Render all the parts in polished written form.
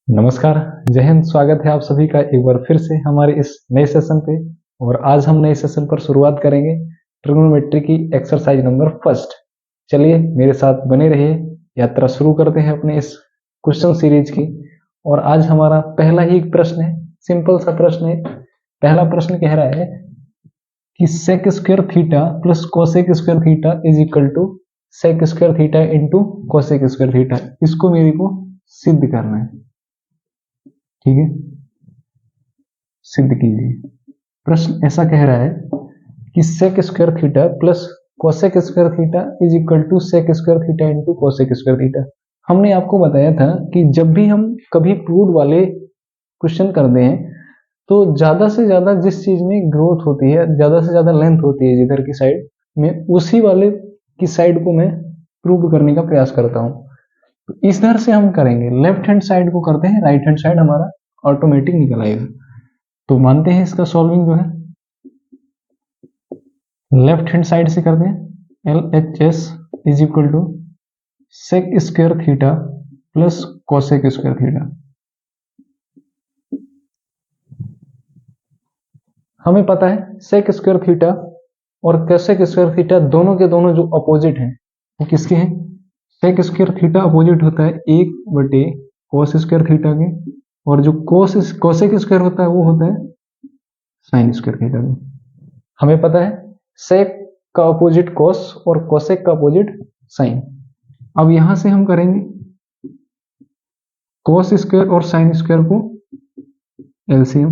नमस्कार, जय हिंद। स्वागत है आप सभी का एक बार फिर से हमारे इस नए सेशन पे। और आज हम नए सेशन पर शुरुआत करेंगे ट्रिग्नोमेट्री की एक्सरसाइज नंबर फर्स्ट। चलिए मेरे साथ बने रहिए, यात्रा शुरू करते हैं अपने इस क्वेश्चन सीरीज की। और आज हमारा पहला ही प्रश्न है, सिंपल सा प्रश्न है। पहला प्रश्न कह रहा है कि sec square theta plus cosec square theta is equal to sec square theta into cosec square theta. इसको मेरे को सिद्ध करना है, ठीक है, सिद्ध कीजिए। प्रश्न ऐसा कह रहा है कि sec square theta plus cosec square theta is equal to sec square theta into cosec square theta. हमने आपको बताया था कि जब भी हम कभी प्रूव्ड वाले क्वेश्चन करते हैं तो ज्यादा से ज्यादा जिस चीज में ग्रोथ होती है, ज्यादा से ज्यादा लेंथ होती है जिधर की साइड में, उसी वाले की साइड को मैं प्रूव करने का प्रयास करता हूं। तो इस तरह से हम करेंगे, लेफ्ट हैंड साइड को करते हैं, राइट हैंड साइड हमारा ऑटोमेटिक निकल आएगा। तो मानते हैं इसका सॉल्विंग जो है लेफ्ट हैंड साइड से करते हैं। LHS is equal to sec square theta plus cosec square theta. हमें पता है सेक स्क्वायर थीटा और कोसेक स्क्वायर थीटा दोनों के दोनों जो अपोजिट हैं वो किसके हैं? सेक स्क्वायर थीटा अपोजिट होता है 1/कोस स्क्वायर थीटा के, और जो कोसेक स्क्वायर होता है वो होता है साइन स्क्वायर थीटा के। हमें पता है सेक का अपोजिट कोस और कोसेक का अपोजिट साइन। अब यहां से हम करेंगे कोस स्क्वायर और साइन स्क्वायर को एलसीएम।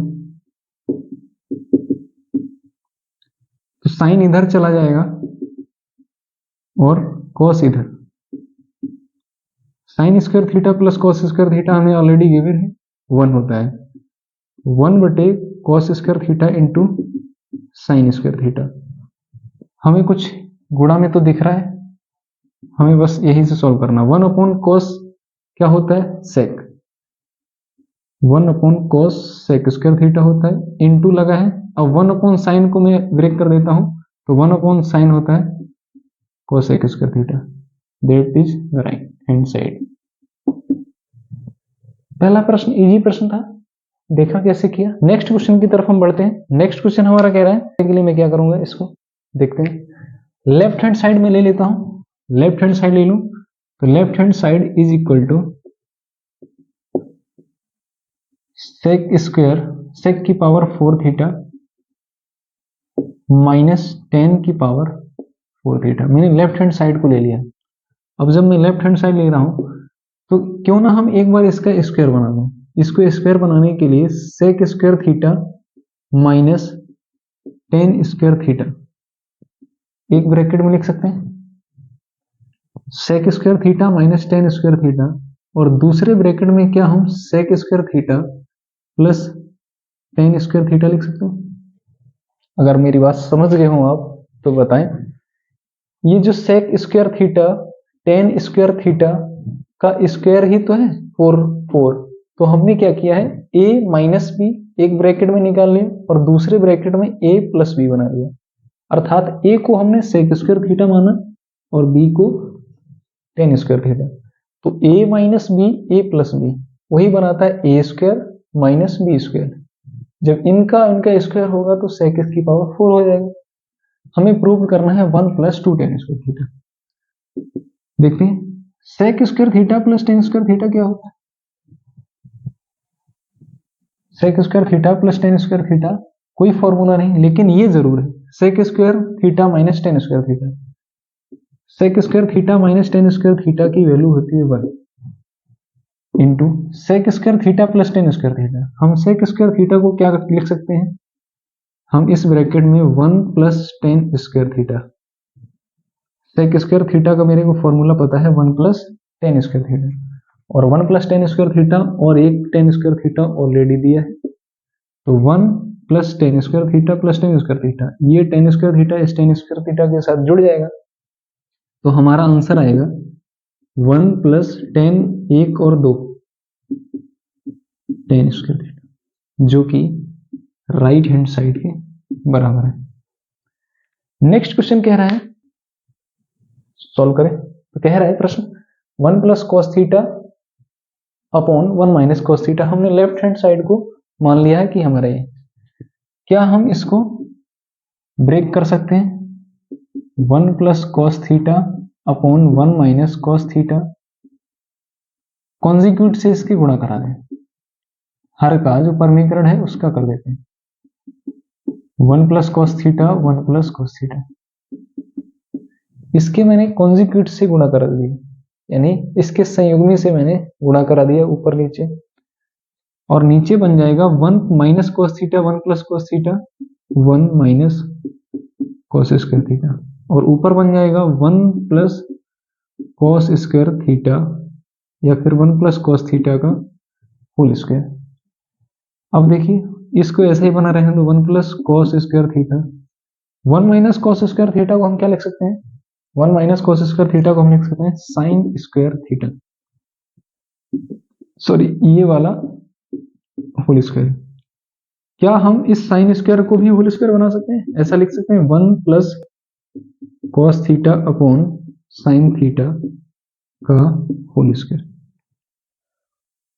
तो साइन इधर चला जाएगा और कोस इधर। Sine square theta plus cos square theta हमें ऑलरेडी गिवन है, 1 होता है। 1/कोस square theta into sine square theta. हमें कुछ गुणा में तो दिख रहा है, हमें बस यही से सॉल्व करना। 1/कोस क्या होता है? सेक। 1/कोस सेक स्क्वायर थीटा होता है, इंटू लगा है। अब 1/साइन को मैं ब्रेक कर देता हूं, तो 1/साइन होता है cosec square theta. That is right hand side. पहला प्रश्न इजी प्रश्न था, देखा कैसे किया। नेक्स्ट क्वेश्चन की तरफ हम बढ़ते हैं। नेक्स्ट क्वेश्चन हमारा कह रहा है, के लिए मैं क्या करूंगा, इसको देखते हैं। लेफ्ट हैंड साइड में ले लेता हूं, लेफ्ट हैंड साइड ले लूं, तो left hand side is equal to sec square, sec की पावर 4 थीटा माइनस 10 की पावर 4 थीटा। मैंने लेफ्ट हैंड साइड को ले लिया। अब जब मैं लेफ्ट हैंड साइड ले रहा हूं तो क्यों ना हम एक बार इसका स्क्वायर बना दें। इसको स्क्वायर बनाने के लिए sec square theta minus 10 square theta एक ब्रैकेट में लिख सकते हैं, sec square theta minus 10 square theta, और दूसरे ब्रैकेट में क्या हम sec square theta plus 10 square theta लिख सकते हैं। अगर मेरी बात समझ गए हो आप तो बताएं। ये जो sec square theta 10 square theta का स्क्वायर ही तो है 4। तो हमने क्या किया है, a माइनस बी एक ब्रैकेट में निकाल लिया और दूसरे ब्रैकेट में a प्लस बी बना लिया। अर्थात a को हमने सेक स्क्वायर थीटा माना और b को 10 स्क्वायर थीटा। तो a minus B a plus B वही बनाता है a square minus B square. जब इनका स्क्वायर होगा तो सेक की पावर 4 हो जाएगा। हमें प्रूव करना है 1 प्लस 2 10 स्क्वायर थीटा। देखते हैं sec square theta plus 10 square theta क्या होता है। Sec square theta plus 10 square theta कोई फॉर्मूला नहीं, लेकिन ये जरूर है sec square theta minus 10 square theta. Sec square theta minus 10 square theta की वैल्यू होती है 1 into sec square theta plus 10 square theta. हम सेक स्क्वायर थीटा को क्या लिख सकते हैं, हम इस ब्रैकेट में 1 plus 10 square theta. Sec square theta का मेरे को फॉर्मूला पता है 1 प्लस 10 स्क्वायर थीटा, और 1 प्लस 10 स्क्वायर थीटा और एक 10 स्क्वायर थीटा ऑलरेडी दिया है। तो 1 plus 10 square theta plus 10 square theta, ये 10 स्क्वायर थीटा इस 10 स्क्वायर थीटा के साथ जुड़ जाएगा। तो हमारा आंसर आएगा 1 प्लस 10 1 और 2 10 स्क्वायर थीटा, जो कि राइट हैंड साइड के बराबर है। नेक्स्ट क्वेश्चन कह रहा है, सॉल्व करें। तो कह रहा है प्रश्न 1 plus cos theta upon 1 minus cos theta हमने लेफ्ट हैंड साइड को मान लिया है कि हमारा ये। क्या हम इसको ब्रेक कर सकते हैं? 1 plus cos theta upon 1 minus cos theta, conjugate से इसकी गुणा करा दें, हर का जो परमीकरण है उसका कर देते हैं। 1 plus cos theta 1 plus cos theta, इसके मैंने कॉन्जिक्यूट से गुणा करा दिया, यानी इसके संयुग्मी से मैंने गुणा करा दिया ऊपर नीचे, और नीचे बन जाएगा 1 minus cos theta 1 plus cos theta 1 minus cos square theta, और ऊपर बन जाएगा 1 प्लस कॉस स्क्वायर थीटा या फिर 1 प्लस कॉस थीटा का होल स्क्वायर। अब देखिए इसको ऐसे ही बना रहे हैं तो 1 plus cos square theta, 1 minus cos square theta को हम क्या लिख सकते हैं? 1 माइनस कॉस स्क्वायर थीटा को हम लिख सकते हैं साइन स्क्वायर थीटा, सॉरी ये वाला होल स्क्वायर। क्या हम इस साइन स्क्वायर को भी होल स्क्वायर बना सकते हैं? ऐसा लिख सकते हैं 1 plus cos theta upon sine theta का होल स्क्वायर,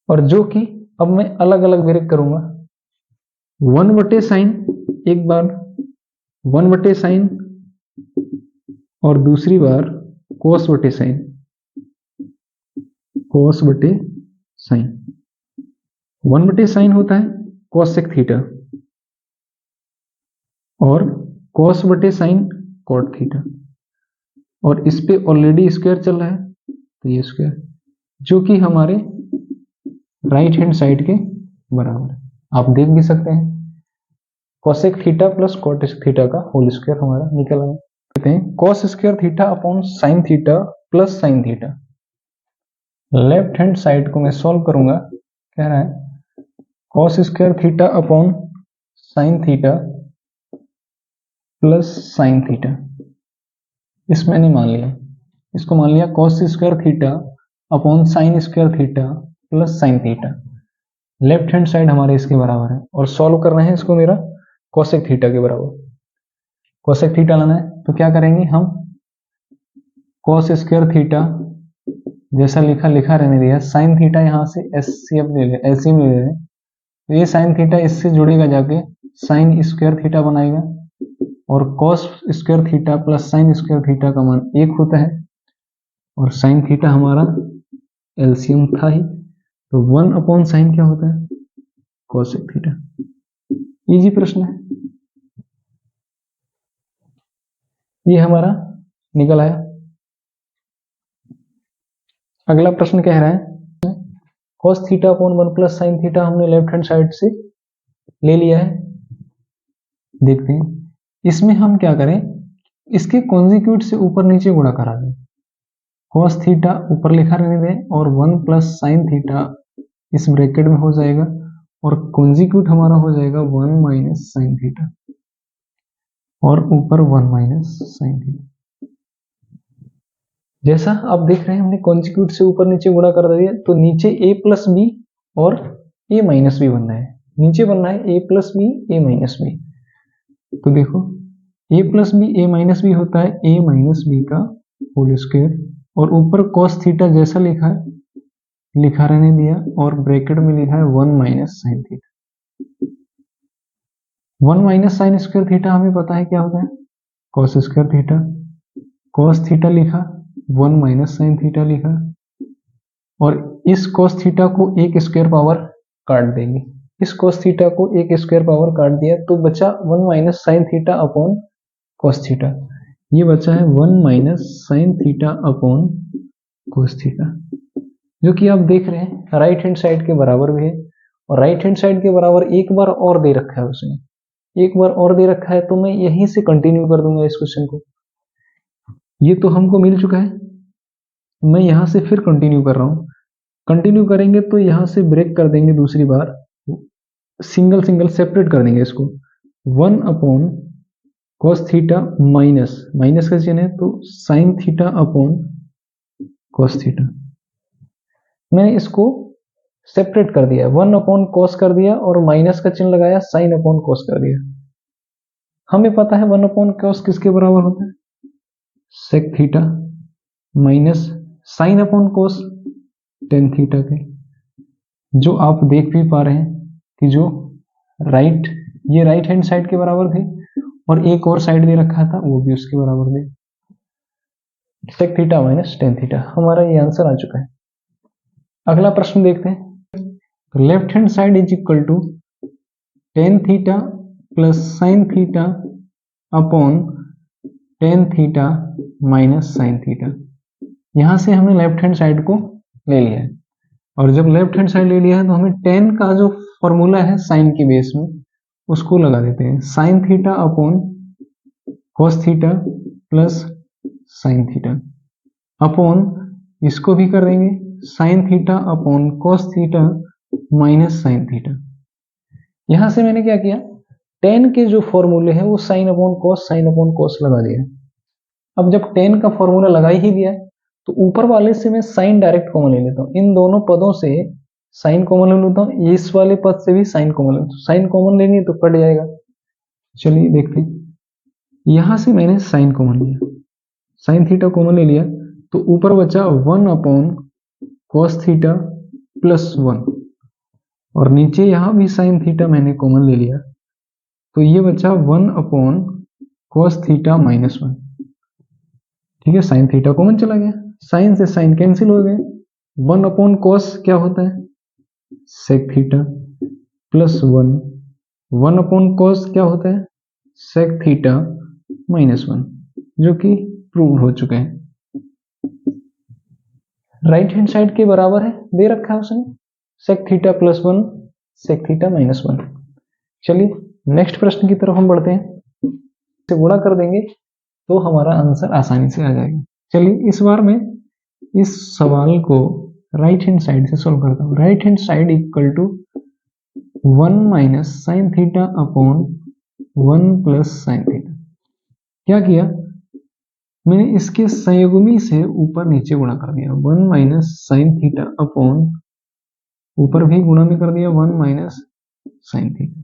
और जो कि अब मैं अलग अलग ब्रेक करूंगा। 1 बटे साइन एक बार, 1 बटे साइन, और दूसरी बार कोस बटे साइन, कोस बटे साइन। 1 बटे साइन होता है कोसेक थीटा, और कोस बटे साइन कॉट थीटा, और इस पे ऑलरेडी स्क्वायर चल रहा है तो ये स्क्वायर, जो कि हमारे राइट हैंड साइड के बराबर है। आप देख भी सकते हैं cosec theta plus cot theta का होल स्क्वायर हमारा निकल आया। कहते हैं cos square theta upon sine theta plus sine theta. Left hand side को मैं सॉल्व करूंगा, कह रहा है cos square theta upon sine theta plus sine theta, इस मैंने मान लिया, इसको मान लिया cos square theta upon sine square theta plus sine theta. Left hand side हमारे इसके बराबर है, और सॉल्व कर रहे हैं इसको मेरा कोसेक थीटा के बराबर। कोसेक थीटा लाना है तो क्या करेंगे हम, कॉस स्क्वायर थीटा जैसा लिखा लिखा रहने दिया, साइन थीटा यहाँ से एलसीएम ले ले रहे हैं, तो ये साइन थीटा इससे जुड़ेगा जाके साइन स्क्वायर थीटा बनाएगा, और cos square theta plus sine square theta का मान 1 होता है, और साइन थीटा हमारा एलसीएम था ही, तो 1 अपॉन साइन क्या होता है? Cosec theta. इजी प्रश्न है, ये हमारा निकल आया। अगला प्रश्न कह रहा है cos theta upon 1 plus sine theta हमने लेफ्ट हैंड साइड से ले लिया है। देखते हैं इसमें हम क्या करें, इसके कॉन्जिक्यूट से ऊपर नीचे गुणा करा दें। cos थीटा ऊपर लिखा रहने दें, और 1 प्लस साइन थीटा इस ब्रैकेट में हो जाएगा, और कॉन्जिक्यूट हमारा हो जाएगा 1 माइनस साइन थीटा, और ऊपर 1 माइनस साइन थीटा। जैसा आप देख रहे हैं हमने कॉन्जिक्यूट से ऊपर नीचे गुणा कर दिया, तो नीचे a प्लस बी और a माइनस बी बनना है, नीचे बनना है a plus B a minus B. तो देखो a plus B a minus B होता है a माइनस बी का होल स्क्वायर, और ऊपर cos थीटा जैसा लिखा है लिखा रहने दिया, और ब्रैकेट में लिखा है 1 minus sine theta. 1 minus sine square theta हमें पता है क्या होता है, cos square theta, cos theta लिखा, 1 माइनस साइन थीटा लिखा, और इस cos थीटा को एक स्क्वायर पावर काट देंगे, इस cos थीटा को एक स्क्वायर पावर काट दिया, तो बचा 1 minus sine theta upon cos theta. ये बचा है 1 minus sine theta upon cos theta, जो कि आप देख रहे हैं राइट हैंड साइड के बराबर भी है, और राइट हैंड साइड के बराबर एक बार और दे रखा है, उसने एक बार और दे रखा है, तो मैं यहीं से कंटिन्यू कर दूंगा इस क्वेश्चन को। ये तो हमको मिल चुका है, मैं यहां से फिर कंटिन्यू कर रहा हूं। कंटिन्यू करेंगे तो यहां से ब्रेक कर देंगे, दूसरी बार सिंगल सिंगल सेपरेट कर देंगे इसको। 1 upon cos theta minus minus का चिन्ह है, तो sign theta upon cos theta. मैंने इसको सेपरेट कर दिया, 1 अपॉन कॉस कर दिया और माइनस का चिन्ह लगाया, साइन अपॉन कॉस कर दिया। हमें पता है 1 अपॉन कॉस किसके बराबर होता है, sec theta, minus sine upon cos tan theta के। जो आप देख भी पा रहे हैं कि जो ये राइट हैंड साइड के बराबर थे और एक और साइड दे रखा था वो भी उसके बराबर थे। Sec theta minus tan theta, हमारा ये आंसर आ चुका है। अगला प्रश्न देखते हैं। Left hand side is equal to tan theta plus sine theta upon tan theta minus sine theta. यहां से हमने लेफ्ट हैंड साइड को ले लिया है, और जब लेफ्ट हैंड साइड ले लिया है तो हमें टेन का जो फॉर्मूला है साइन के बेस में उसको लगा देते हैं। Sine theta upon cos theta plus sine theta upon इसको भी कर देंगे sign theta upon cos theta minus sine theta. यहां से मैंने क्या किया, टेन के जो फॉर्मूले हैं वो साइन अपॉन कॉस लगा दिया। अब जब टेन का फॉर्मूला लगा ही दिया तो ऊपर वाले से मैं साइन डायरेक्ट कॉमन ले लेता हूँ। इन दोनों पदों से साइन कॉमन ले लेता हूँ, इस वाले पद से भी साइन कॉमन ले लेता हूँ। साइन कॉमन लेंगे तो कट जाएगा। चलिए देखते हैं, यहां से मैंने साइन कॉमन लिया, साइन थीटा कॉमन ले लिया तो ऊपर बचा one upon cos theta plus one, और नीचे यहां भी साइन थीटा मैंने कॉमन ले लिया तो ये बचा one upon cos theta minus one. ठीक है, साइन थीटा कॉमन चला गया, साइन से साइन कैंसिल हो गए। वन अपॉन कॉस क्या होता है, sec theta plus one, one upon cos क्या होता है, सेक थीटा माइनस वन, जो कि प्रूव हो चुके हैं। राइट हैंड साइड के बराबर है, दे रखा है उसने sec theta plus one sec theta minus one. चलिए नेक्स्ट प्रश्न की तरफ हम बढ़ते हैं, इसे गुणा कर देंगे तो हमारा आंसर आसानी से आ जाएगा। चलिए इस बार मैं इस सवाल को राइट हैंड साइड से सॉल्व करता हूँ। Right hand side equal to one minus sine theta upon one plus sine theta. क्या किया मैंने, इसके संयुग्मी से ऊपर नीचे गुणा कर दिया, one minus sine theta upon ऊपर भी गुणा में कर दिया वन माइनस साइन थीटा।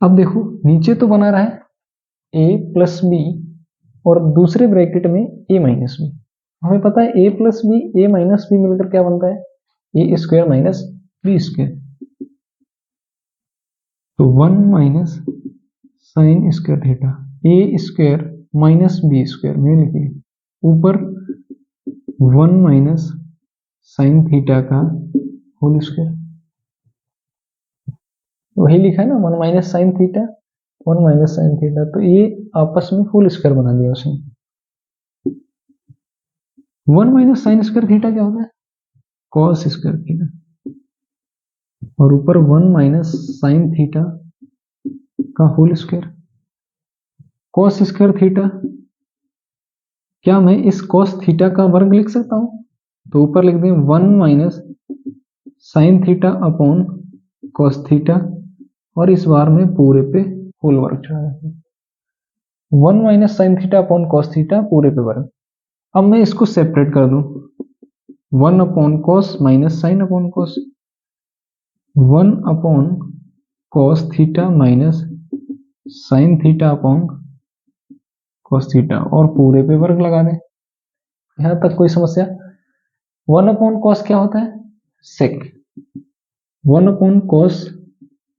अब देखो नीचे तो बना रहा है ए प्लस बी और दूसरे ब्रैकेट में ए माइनस बी। हमें पता है A plus B A minus B मिलकर क्या बनता है, A square minus B square. तो one minus sine square theta A square minus B square में लिखिए, ऊपर वन माइनस साइन थीटा का होल स्क्वायर, वही लिखा है ना, one minus sine theta one minus sine theta, तो ये आपस में होल स्क्वायर बना दिया उसने। One minus sine square theta क्या होता है, कॉस स्क्वायर थीटा, और ऊपर वन माइनस साइन थीटा का whole square. Cos square theta, क्या मैं इस कॉस थीटा का वर्ग लिख सकता हूं, तो ऊपर लिख दें one minus sine theta upon cos theta, और इस बार में पूरे पे होल वर्ग चढ़ा देते हैं, one minus sine theta upon cos theta पूरे पे वर्ग। अब मैं इसको सेपरेट कर दूं, one upon cos minus sine upon cos, one upon cos theta minus sine theta upon cos theta, और पूरे पे वर्ग लगा दें। यहां तक कोई समस्या। वन अपॉन कॉस क्या होता है, sec, one upon cos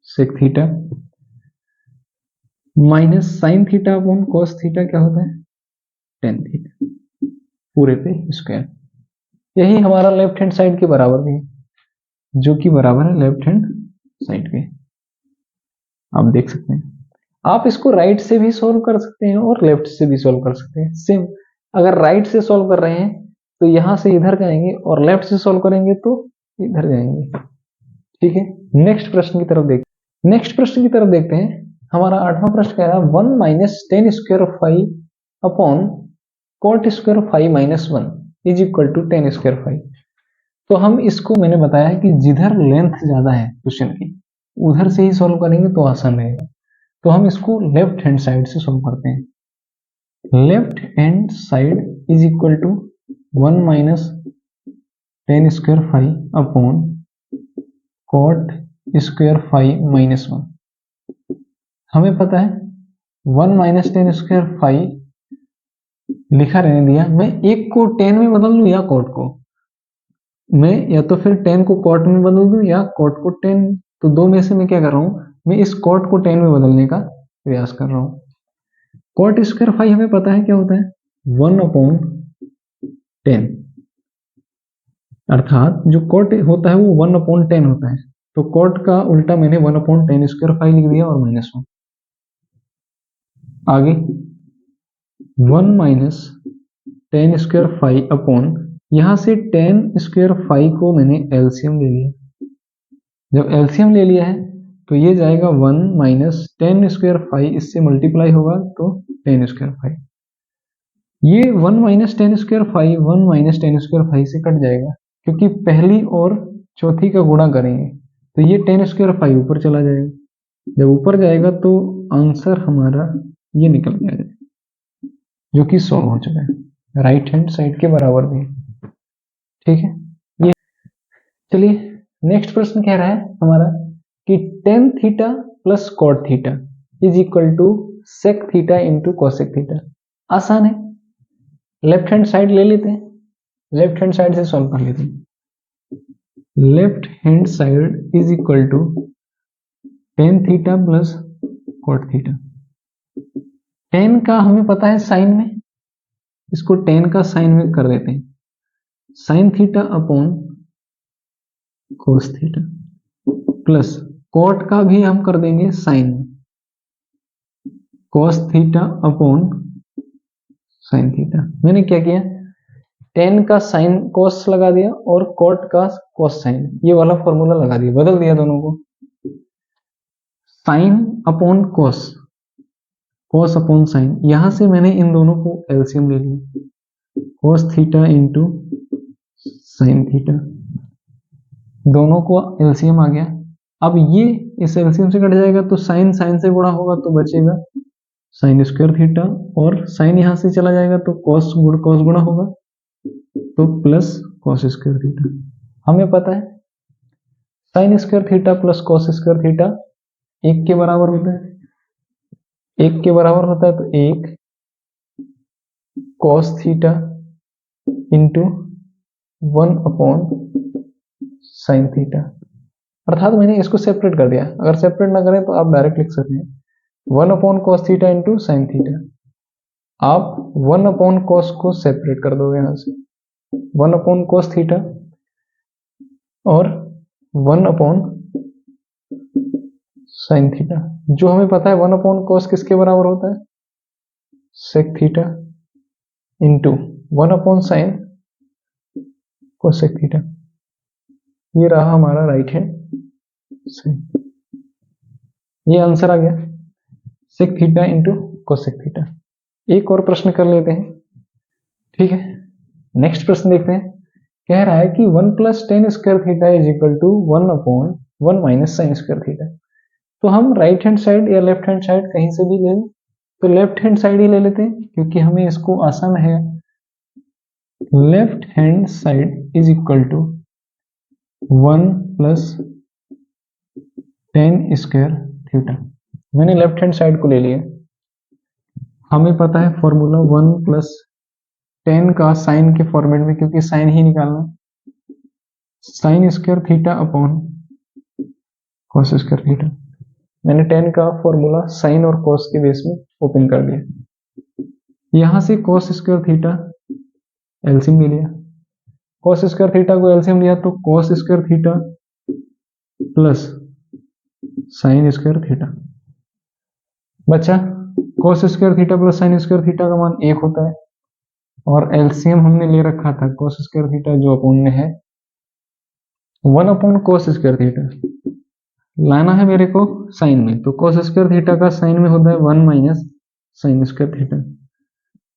sec theta minus sine theta upon cos theta क्या होता है, टेन थीटा, पूरे पे स्क्वायर। यही हमारा लेफ्ट हैंड साइड के बराबर भी है, जो कि बराबर है लेफ्ट हैंड साइड के। आप देख सकते हैं, आप इसको राइट से भी सॉल्व कर सकते हैं और लेफ्ट से भी सॉल्व कर सकते हैं। सेम, अगर राइट से सॉल्व कर रहे हैं तो यहां से इधर जाएंगे, और लेफ्ट से सॉल्व करेंगे तो इधर जाएंगे। ठीक है, नेक्स्ट प्रश्न की तरफ देखते हैं। हमारा आठवां प्रश्न कह रहा है one minus tan square five upon cot square five minus one is equal to tan square five. तो हम इसको, मैंने बताया है कि जिधर लेंथ ज्यादा है क्वेश्चन की उधर से ही सॉल्व करेंगे तो आसान रहेगा। तो हम इसको लेफ्ट हैंड साइड से सॉल्व करते हैं। Left hand side is equal to one minus tan square five upon cot square five minus one. हमें पता है one minus tan square five लिखा रहने दिया, मैं एक को टेन में बदल लूं या कॉट को, मैं या तो फिर टेन को कॉट में बदल दूं या कॉट को टेन, तो दो में से मैं क्या कर रहा हूं, मैं इस कॉट को टेन में बदलने का प्रयास कर रहा हूं। कॉट स्क्वायर फाई हमें पता है क्या होता है, 1/10, अर्थात जो कॉट होता है वो 1/10 होता है। तो कॉट का उल्टा मैंने 1/10 स्क्वायर फाई लिख दिया और -1। आगे 1 - 10 स्क्वायर फाई अपॉन, यहां से 10 स्क्वायर फाई को मैंने एलसीएम ले लिया। जब एलसीएम ले लिया है तो ये जाएगा 1 - 10 स्क्वायर फाई, इससे मल्टीप्लाई होगा तो 10 स्क्वायर फाई। ये 1 - 10 स्क्वायर फाई 1 - 10 स्क्वायर फाई से कट जाएगा, क्योंकि पहली और चौथी का गुणा करेंगे तो ये 10 स्क्वायर फाई ऊपर चला जाएगा। जब ऊपर जाएगा तो आंसर हमारा ये निकल के आ जाएगा, जो कि सॉल्व हो चुका है, राइट हैंड साइड के बराबर भी। ठीक है, ये चलिए नेक्स्ट प्रश्न कह रहा है हमारा कि tan theta plus cot theta is equal to sec theta into cosec theta. आसान है, लेफ्ट हैंड साइड ले लेते हैं, लेफ्ट हैंड साइड से सॉल्व कर लेते हैं। Left hand side is equal to tan theta plus cot theta. Tan का हमें पता है साइन में, इसको टेन का साइन में कर देते हैं, sine theta upon cos theta, plus cot का भी हम कर देंगे साइन में, cos theta upon sine theta. मैंने क्या किया, टेन का साइन कॉस लगा दिया और कॉट का कॉस साइन, ये वाला फॉर्मूला लगा दिया, बदल दिया दोनों को। Sign upon cos, cos upon sine, यहां से मैंने इन दोनों को एलसीएम ले लिया, cos theta into sine theta, दोनों को एलसीएम आ गया। अब ये इस एलसीएम से कट जाएगा तो साइन साइन से गुणा होगा तो बचेगा साइन स्क्वायर थीटा, और साइन यहां से चला जाएगा तो कॉस गुणा होगा तो प्लस कॉस स्क्वायर थीटा। हमें पता है sign square theta plus cos square theta एक के बराबर होता है, एक के बराबर होता है तो एक कॉस थीटा इंटू 1/साइन थीटा, अर्थात मैंने इसको सेपरेट कर दिया। अगर सेपरेट ना करें तो आप डायरेक्ट लिख सकते हैं 1/cos theta into sine theta. आप 1/cos को सेपरेट कर दोगे यहां से, 1/cos थीटा और 1/sin थीटा। जो हमें पता है 1/cos किसके बराबर होता है, sec theta into 1/sin cosec theta. ये रहा हमारा राइट हैंड साइड, ये आंसर आ गया sec theta into cosec theta. एक और प्रश्न कर लेते हैं, ठीक है। नेक्स्ट प्रश्न देखते हैं, कह रहा है कि 1 + 10 square theta is equal to 1/1 - sin square theta. तो हम राइट हैंड साइड या लेफ्ट हैंड साइड कहीं से भी ले लें, तो लेफ्ट हैंड साइड ही ले लेते हैं क्योंकि हमें इसको आसान है। Left hand side is equal to 1 + 10 square theta. मैंने लेफ्ट हैंड साइड को ले लिया, हमें पता है फॉर्मूला 1 + 10 का साइन के फॉर्मेट में, क्योंकि साइन ही निकालना, sign square theta upon cos square theta. मैंने 10 का फॉर्मूला साइन और कॉस के बेस में ओपन कर दिया, यहां से कॉस स्क्वायर थीटा एलसीएम ले लिया, कॉस स्क्वायर थीटा को एलसीएम लिया तो cos square theta plus sine square theta बचा। Cos square theta plus sine square theta का मान 1 होता है, और एलसीएम हमने ले रखा था कॉस स्क्वायर थीटा जो अपॉन में है 1/cos स्क्वायर थीटा, लाना है मेरे को साइन में, तो cos स्क्वायर थीटा का साइन में होता है 1 - sin स्क्वायर थीटा,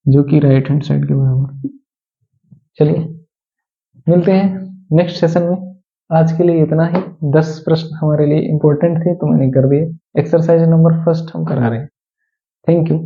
जो कि राइट हैंड साइड के बराबर। चलिए मिलते हैं नेक्स्ट सेशन में, आज के लिए इतना ही। 10 प्रश्न हमारे लिए इंपॉर्टेंट थे तो मैंने कर दिए। एक्सरसाइज नंबर 1 हम करा रहे हैं। Thank you.